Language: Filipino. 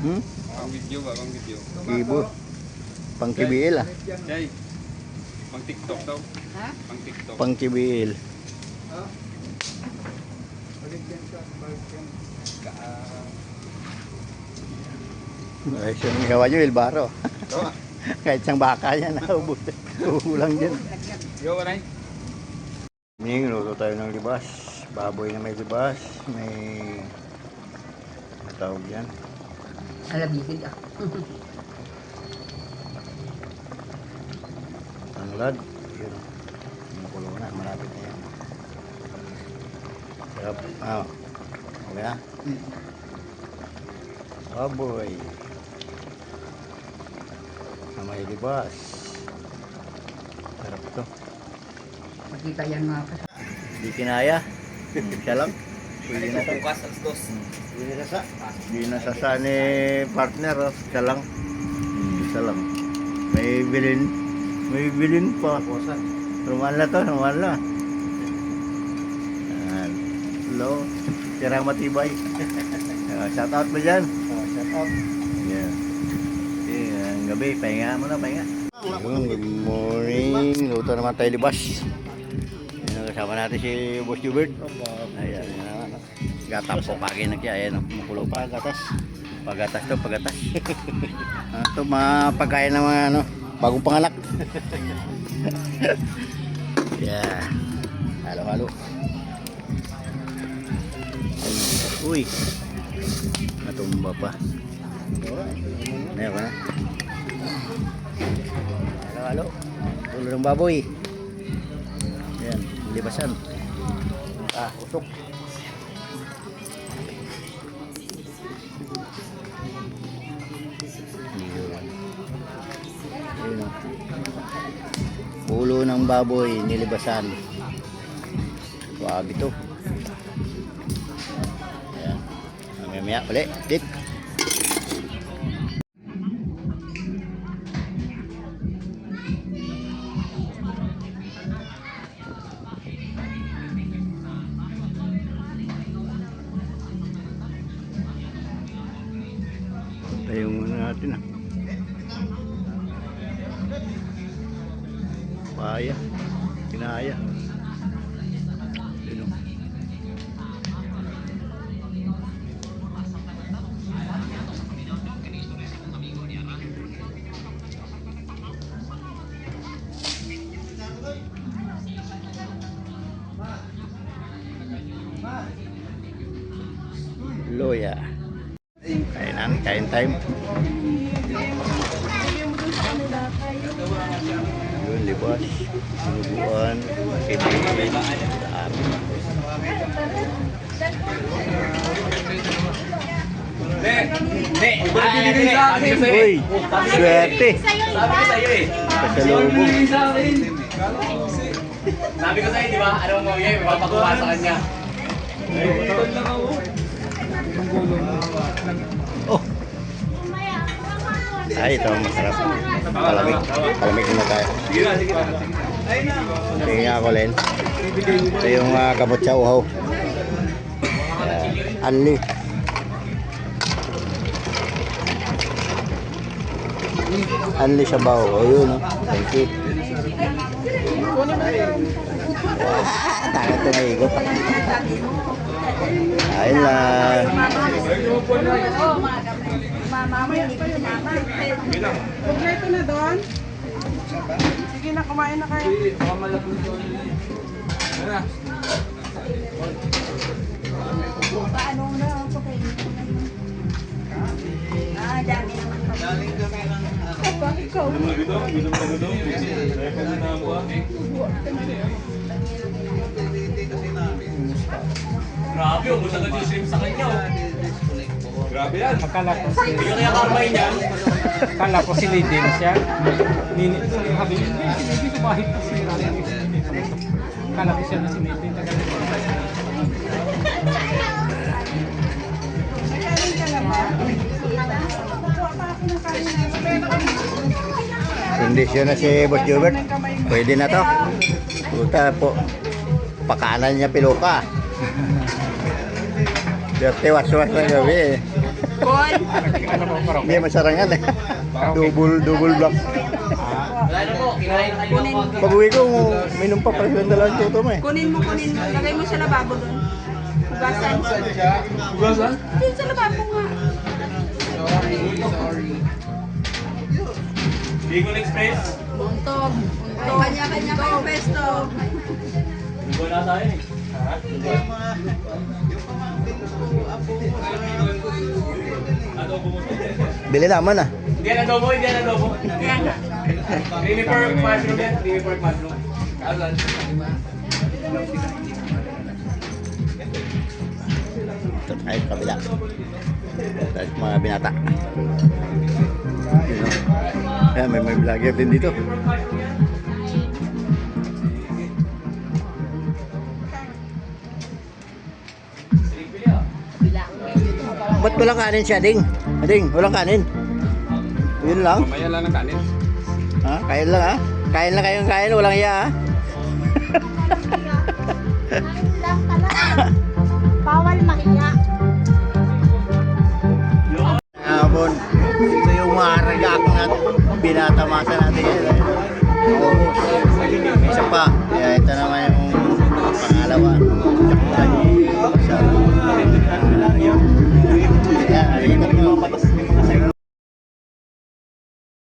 Hmm? Pang video ba? Pang video. Kibo. Pang KBL ah. Jay. Pang TikTok daw. Ha? Pang TikTok. Pang KBL. Ay, siya ang gawa nyo, Ilbaro. Kahit siyang baka yan, naubos. Ulang dyan. Yo, Anay. Luto tayo ng libas. Baboy na may libas. May... Ano tawag yan? Alabigid ah. Tanglad. Yun. Nakulo na. Malapit na yan. Sarap. Ah. Okay na? Baboy. Na may libas. Sarap to. Makita yan mga kasama. Hindi kinaya. Siya lang. Pwede na sa. Bukas, alas 2. Hindi nasa. Hindi nasasa ni partner. Oh. Siya lang. Siya lang. May bilin. May bilin pa. Rumal na to. Rumal na. Hello. Tirang matibay. Shout out mo dyan. Shout out. Yeah. Ang gabi. Pahinga mo na. Pahinga. Good morning. Luto naman tayo libas. Kasama natin si Boss Hubert. Ayan. Gatap po kagay na kaya. Ayan. Makulo pa. Pagatas. Pagatas to. Pagatas. Ito mga pagkain ng mga ano, bagong panganak. Yeah. Halo-halo. Uy. Natumba pa. Ayan ko na. Halo-halo. Ulo ng baboy. Ayan. Libasan. Usok. Ayun o. Ulo ng baboy nilibasan. Wabi to. Ayan. Mamaya ulit. Dik. Yung natin ah. Paya. Kinaya. Yun o. Loya. Kainan, kain time. Yun, libas. Sinubuan. Kaibigan. Dami. Uy, swerte. Sabi ko sa'yo eh. Pasalubong. Sabi ko sa'yo, di ba? Anong mawiyay? May papakuha sa kanya. Oh. Ay, ito ang masarap. Palamig. Palamig na tayo. Tingin nga ako, Len. Ito yung kabot sa uhaw. Anli. Anli sa baw. O yun, oh. Thank you. Tangat ito na ikot. Ayun lang. Kompleto na doon? Sige na, kumain na kayo. Paano na ako kayo? Dami naman kami. Bakit ikaw? Grabe, ubus agad yung shrimp sa kanya. Grabe yan. Akala ko si Hindi kaya karmay niya. akala ko si Lady na siya. Nini sabi niya, hindi ko kahit si Rani. Akala ko siya na si Lady. Nakain ka na ba? Kukuha pa ako ng kain na. Kondisyon na si Boss Hubert. Pwede na to. Puta po. Pakanan niya piluka. Dirty was-was na gabi eh. Call. Ano po, parang? Hindi, masarangan eh. Double block. Wala na po, kinain na kayo. Kunin. Pag-uwi ko, minom pa pala yung dalawang tuto mo eh. Kunin mo. Lagay mo sa lababo doon. Hugasan. Hugasan? Doon sa lababo nga. Bicol Express. Untog. Kanya-kanya kayo pesto. Hindi na tayo eh. Adobo mo. Bili naman ah. Hindi yan adobo, hindi yan adobo. Kaya nga. Creamy pork mushroom yan, creamy pork mushroom. Asan? Ito tayo sa kabila. Tayo sa mga binata. Yun, oh. Ayan, may vlogger din dito. Ba't walang kanin siya, Ding? Ding, walang kanin. Yun lang. Mamaya lang ng kanin. Ha? Kain lang ha? Kain lang kayong kain, walang iya ha? lang pala. Bawal mahiya. Hapon. Ito yung mga ragak na binatamasa natin yan. Isa pa. Kaya ito naman yung pangalawa.